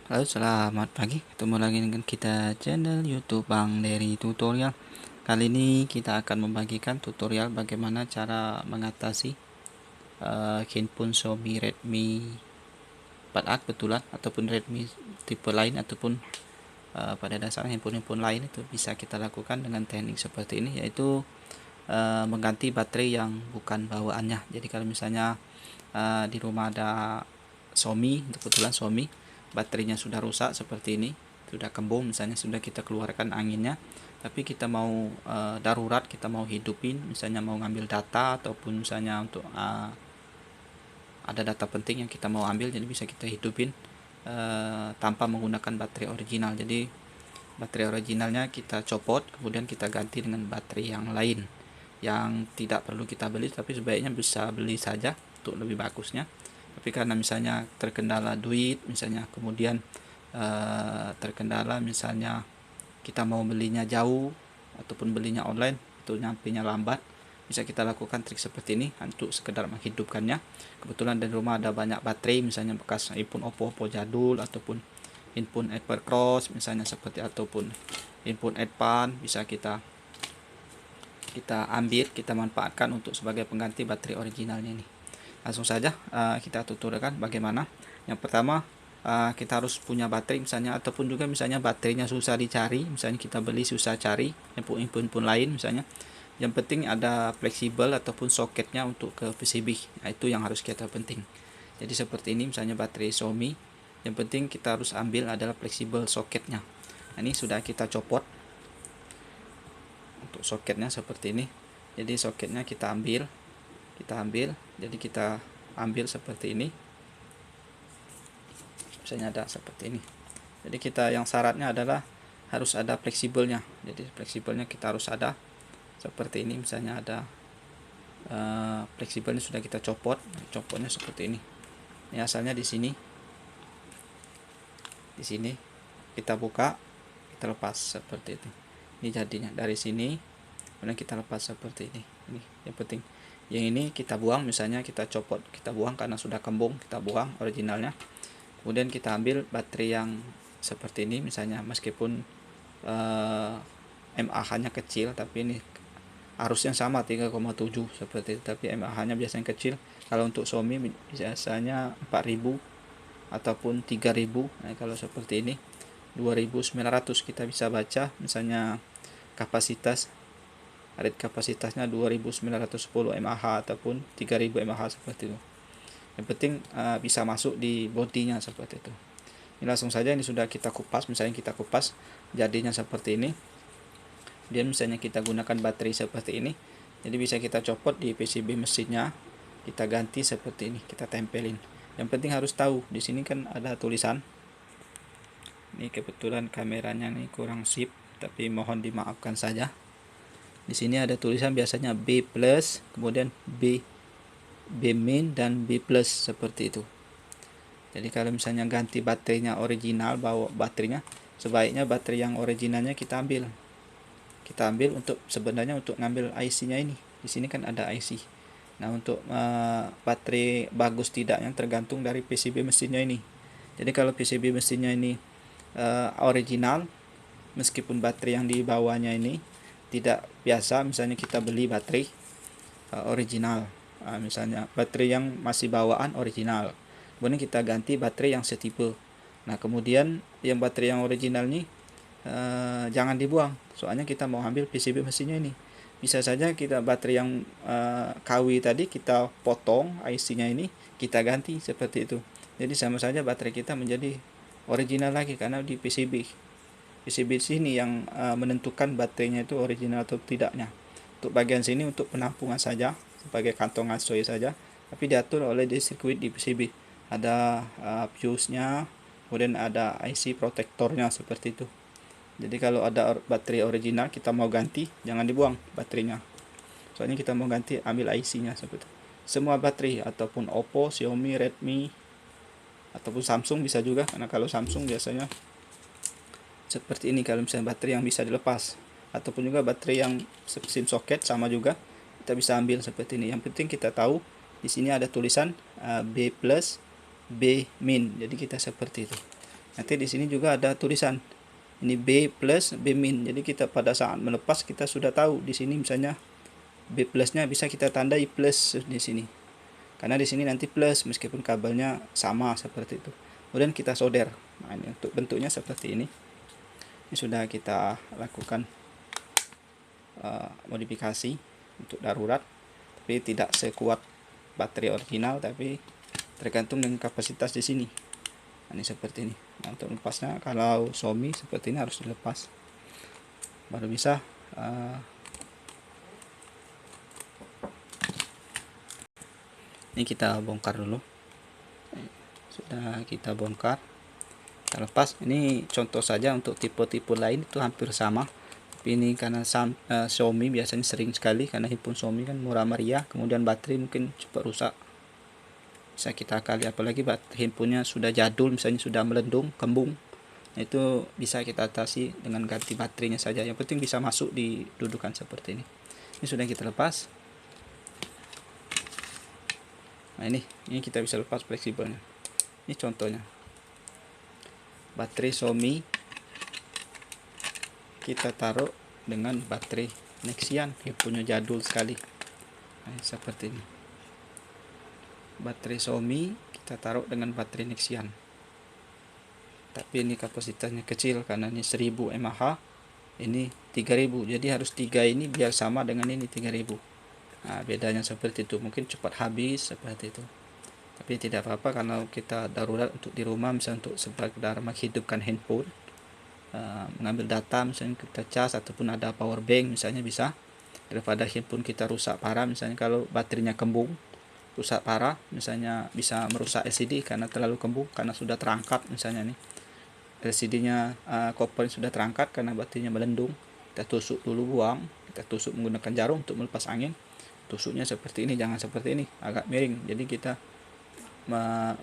Halo, selamat pagi. Ketemu lagi dengan kita channel YouTube Bang Dery Tutorial. Kali ini kita akan membagikan tutorial bagaimana cara mengatasi handphone Xiaomi Redmi 4A kebetulan, ataupun Redmi tipe lain, ataupun pada dasarnya handphone lain itu bisa kita lakukan dengan teknik seperti ini, yaitu mengganti baterai yang bukan bawaannya. Jadi kalau misalnya di rumah ada Xiaomi, kebetulan Xiaomi baterainya sudah rusak seperti ini, sudah kembung, misalnya sudah kita keluarkan anginnya, tapi kita mau darurat, kita mau hidupin, misalnya mau ngambil data, ataupun misalnya untuk ada data penting yang kita mau ambil, jadi bisa kita hidupin tanpa menggunakan baterai original. Jadi baterai originalnya kita copot, kemudian kita ganti dengan baterai yang lain yang tidak perlu kita beli, tapi sebaiknya bisa beli saja untuk lebih bagusnya. Tapi karena misalnya terkendala duit, misalnya kemudian terkendala misalnya kita mau belinya jauh ataupun belinya online itu nyampenya lambat, bisa kita lakukan trik seperti ini untuk sekedar menghidupkannya. Kebetulan di rumah ada banyak baterai, misalnya bekas handphone Oppo jadul, ataupun handphone Evercross misalnya seperti, ataupun handphone Advan, bisa kita ambil, kita manfaatkan untuk sebagai pengganti baterai originalnya ini. Langsung saja kita tutorialkan bagaimana. Yang pertama, kita harus punya baterai misalnya, ataupun juga misalnya baterainya susah dicari, misalnya kita beli susah cari handphone lain misalnya, yang penting ada fleksibel ataupun soketnya untuk ke PCB. Nah, itu yang harus kita penting. Jadi seperti ini misalnya baterai Xiaomi, yang penting kita harus ambil adalah fleksibel soketnya. Nah, ini sudah kita copot untuk soketnya seperti ini. Jadi soketnya kita ambil, jadi kita ambil seperti ini, misalnya ada seperti ini. Jadi kita yang syaratnya adalah harus ada fleksibelnya, jadi fleksibelnya kita harus ada seperti ini. Misalnya ada fleksibelnya sudah kita copotnya seperti ini. Ini asalnya di sini kita buka, kita lepas seperti itu. Ini jadinya dari sini, kemudian kita lepas seperti ini. Ini yang penting. Yang ini kita buang, misalnya kita copot, kita buang karena sudah kembung, kita buang originalnya. Kemudian kita ambil baterai yang seperti ini, misalnya meskipun mAh-nya kecil, tapi ini arusnya sama 3,7 seperti itu, tapi mAh-nya biasanya kecil. Kalau untuk Xiaomi biasanya 4000 ataupun 3000. Nah, kalau seperti ini 2900 kita bisa baca, misalnya kapasitas rate kapasitasnya 2910 mAh ataupun 3000 mAh seperti itu. Yang penting bisa masuk di bodinya seperti itu. Ini langsung saja, ini sudah kita kupas, misalnya kita kupas jadinya seperti ini. Dan misalnya kita gunakan baterai seperti ini, jadi bisa kita copot di PCB mesinnya, kita ganti seperti ini, kita tempelin. Yang penting harus tahu, di sini kan ada tulisan. Ini kebetulan kameranya ini kurang sip, tapi mohon dimaafkan saja. Di sini ada tulisan biasanya B+, kemudian B min dan B+ seperti itu. Jadi kalau misalnya ganti baterainya original, bawa baterainya, sebaiknya baterai yang originalnya kita ambil. Untuk sebenarnya untuk ngambil IC-nya ini. Di sini kan ada IC. Nah, untuk baterai bagus tidaknya tergantung dari PCB mesinnya ini. Jadi kalau PCB mesinnya ini original, meskipun baterai yang dibawanya ini tidak biasa, misalnya kita beli baterai original, misalnya baterai yang masih bawaan original, kemudian kita ganti baterai yang setipe. Nah, kemudian yang baterai yang original ini jangan dibuang, soalnya kita mau ambil PCB mesinnya ini. Bisa saja kita baterai yang KW tadi kita potong IC-nya ini, kita ganti seperti itu. Jadi sama saja baterai kita menjadi original lagi, karena di PCB sini yang menentukan baterainya itu original atau tidaknya. Untuk bagian sini untuk penampungan saja, sebagai kantong asoy saja, tapi diatur oleh di sirkuit di PCB. Ada fuse-nya, kemudian ada IC protektornya seperti itu. Jadi kalau ada baterai original kita mau ganti, jangan dibuang baterainya, soalnya kita mau ganti, ambil IC-nya seperti itu. Semua baterai, ataupun Oppo, Xiaomi, Redmi, ataupun Samsung bisa juga, karena kalau Samsung biasanya seperti ini kalau misalnya baterai yang bisa dilepas, ataupun juga baterai yang SIM socket sama juga kita bisa ambil seperti ini. Yang penting kita tahu di sini ada tulisan B+, B min, jadi kita seperti itu. Nanti di sini juga ada tulisan ini B plus B min. Jadi kita pada saat melepas kita sudah tahu di sini misalnya B plusnya bisa kita tandai plus di sini. Karena di sini nanti plus meskipun kabelnya sama seperti itu. Kemudian kita solder. Nah, ini untuk bentuknya seperti ini. Ini sudah kita lakukan modifikasi untuk darurat, tapi tidak sekuat baterai original, tapi tergantung dengan kapasitas di sini. Nah, ini seperti ini. Nah, untuk lepasnya kalau Xiaomi seperti ini harus dilepas baru bisa. Ini kita bongkar dulu. Sudah kita bongkar, kita lepas. Ini contoh saja, untuk tipe-tipe lain itu hampir sama. Tapi ini karena Xiaomi biasanya sering sekali, karena handphone Xiaomi kan murah meriah, kemudian baterai mungkin cepat rusak. Bisa kita kali, apalagi handphonenya sudah jadul, misalnya sudah melendung, kembung. Nah, itu bisa kita atasi dengan ganti baterainya saja. Yang penting bisa masuk di dudukan seperti ini. Ini sudah kita lepas. Nah, ini kita bisa lepas fleksibelnya. Ini contohnya baterai Xiaomi, kita taruh dengan baterai Nexian, handphonenya jadul sekali. Nah, seperti ini. Baterai Xiaomi kita taruh dengan baterai Nexian, tapi ini kapasitasnya kecil karena ini 1000 mAh, ini 3000, jadi harus 3 ini biar sama dengan ini 3000. Nah, bedanya seperti itu, mungkin cepat habis seperti itu. Tapi tidak apa-apa kalau kita darurat untuk di rumah, misalnya untuk sekedar menghidupkan handphone, mengambil data, misalnya kita cas ataupun ada power bank misalnya, bisa, daripada handphone kita rusak parah. Misalnya kalau baterainya kembung, rusak parah, misalnya bisa merusak LCD karena terlalu kembung, karena sudah terangkat misalnya nih LCD-nya, koper sudah terangkat karena baterainya melendung. Kita tusuk dulu, buang, kita tusuk menggunakan jarum untuk melepas angin. Tusuknya seperti ini, jangan seperti ini agak miring, jadi kita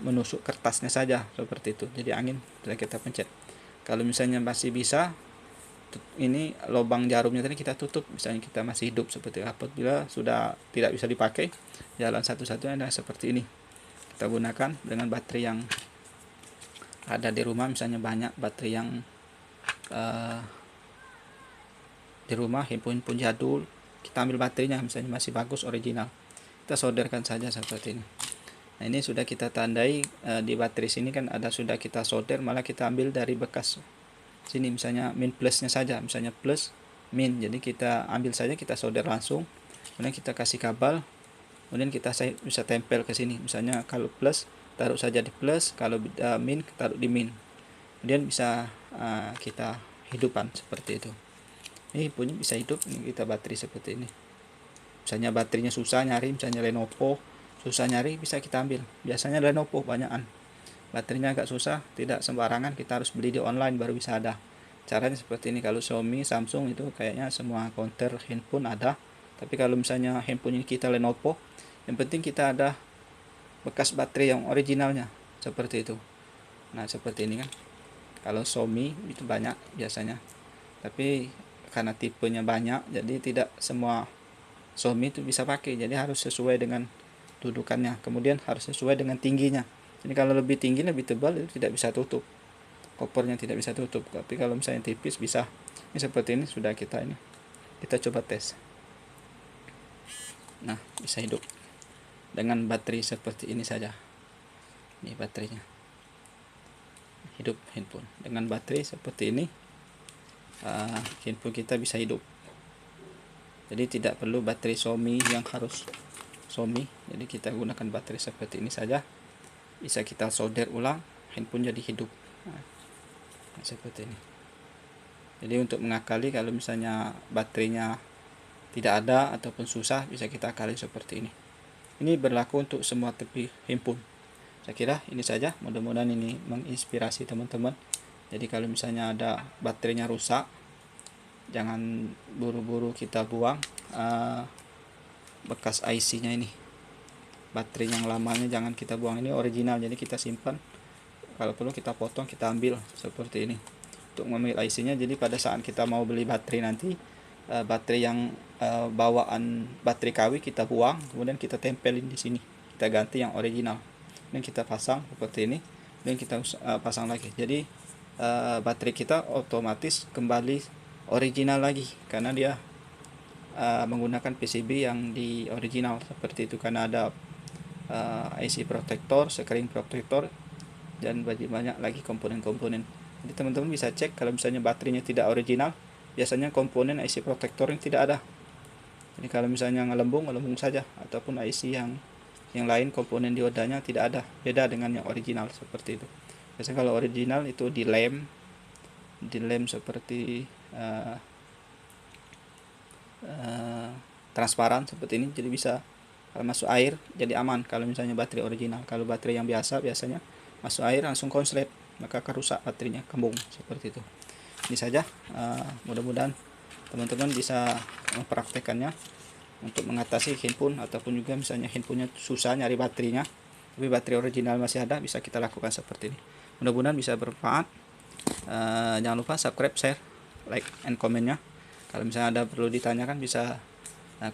menusuk kertasnya saja seperti itu, jadi angin sudah kita pencet. Kalau misalnya masih bisa, ini lubang jarumnya tadi kita tutup, misalnya kita masih hidup seperti itu. Apabila sudah tidak bisa dipakai, jalan satu-satunya adalah seperti ini, kita gunakan dengan baterai yang ada di rumah. Misalnya banyak baterai yang di rumah, handphone jadul, kita ambil baterainya, misalnya masih bagus original, kita solderkan saja seperti ini. Nah, ini sudah kita tandai di baterai sini kan ada, sudah kita solder, malah kita ambil dari bekas sini, misalnya min plusnya saja, misalnya plus min, jadi kita ambil saja, kita solder langsung, kemudian kita kasih kabel, kemudian kita bisa tempel ke sini. Misalnya kalau plus, taruh saja di plus, kalau min taruh di min, kemudian bisa kita hidupkan seperti itu. Ini punya bisa hidup. Ini kita baterai seperti ini. Misalnya baterainya susah nyari, misalnya Lenovo susah nyari, bisa kita ambil. Biasanya Lenovo banyakan, baterainya agak susah, tidak sembarangan, kita harus beli di online baru bisa ada. Caranya seperti ini. Kalau Xiaomi, Samsung itu kayaknya semua counter handphone ada, tapi kalau misalnya handphone ini kita Lenovo, yang penting kita ada bekas baterai yang originalnya seperti itu. Nah, seperti ini kan. Kalau Xiaomi itu banyak biasanya, tapi karena tipenya banyak, jadi tidak semua Xiaomi itu bisa pakai, jadi harus sesuai dengan dudukannya, kemudian harus sesuai dengan tingginya. Jadi kalau lebih tinggi, lebih tebal, itu tidak bisa tutup, kopernya tidak bisa tutup. Tapi kalau misalnya tipis bisa. Ini seperti ini sudah kita coba tes. Nah, bisa hidup dengan baterai seperti ini saja. Ini baterainya, hidup handphone dengan baterai seperti ini. Handphone kita bisa hidup, jadi tidak perlu baterai Xiaomi yang harus Xiaomi. Jadi kita gunakan baterai seperti ini saja, bisa kita solder ulang, handphone jadi hidup. Nah, seperti ini. Jadi untuk mengakali, kalau misalnya baterainya tidak ada ataupun susah, bisa kita akali seperti ini. Ini berlaku untuk semua tipe handphone. Saya kira ini saja, mudah-mudahan ini menginspirasi teman-teman. Jadi kalau misalnya ada baterainya rusak, jangan buru-buru kita buang bekas IC-nya ini. Baterai yang lamanya jangan kita buang, ini original, jadi kita simpan. Kalau perlu kita potong, kita ambil seperti ini untuk mengambil IC-nya. Jadi pada saat kita mau beli baterai nanti, baterai yang bawaan baterai KW kita buang, kemudian kita tempelin di sini, kita ganti yang original, dan kita pasang seperti ini. kemudian kita pasang lagi. Jadi baterai kita otomatis kembali original lagi karena dia menggunakan PCB yang di original seperti itu, karena ada IC protector, screen protector, dan banyak lagi komponen-komponen. Jadi teman-teman bisa cek kalau misalnya baterainya tidak original, biasanya komponen IC protector yang tidak ada. Jadi kalau misalnya ngelembung saja, ataupun IC yang lain komponen diodanya tidak ada, beda dengan yang original seperti itu. Biasanya kalau original itu di lem seperti transparan seperti ini, jadi bisa kalau masuk air jadi aman kalau misalnya baterai original. Kalau baterai yang biasanya masuk air langsung konslet, maka akan rusak baterainya, kembung seperti itu. Ini saja, mudah-mudahan teman-teman bisa mempraktekannya untuk mengatasi handphone, ataupun juga misalnya handphonenya susah nyari baterainya tapi baterai original masih ada, bisa kita lakukan seperti ini. Mudah-mudahan bisa bermanfaat. Jangan lupa subscribe, share, like, and komennya. Kalau misalnya ada perlu ditanyakan bisa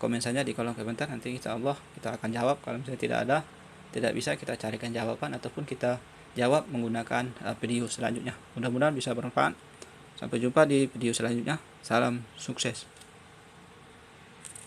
komen saja di kolom komentar, nanti insya Allah kita akan jawab. Kalau misalnya tidak bisa, kita carikan jawaban ataupun kita jawab menggunakan video selanjutnya. Mudah-mudahan bisa bermanfaat. Sampai jumpa di video selanjutnya. Salam sukses.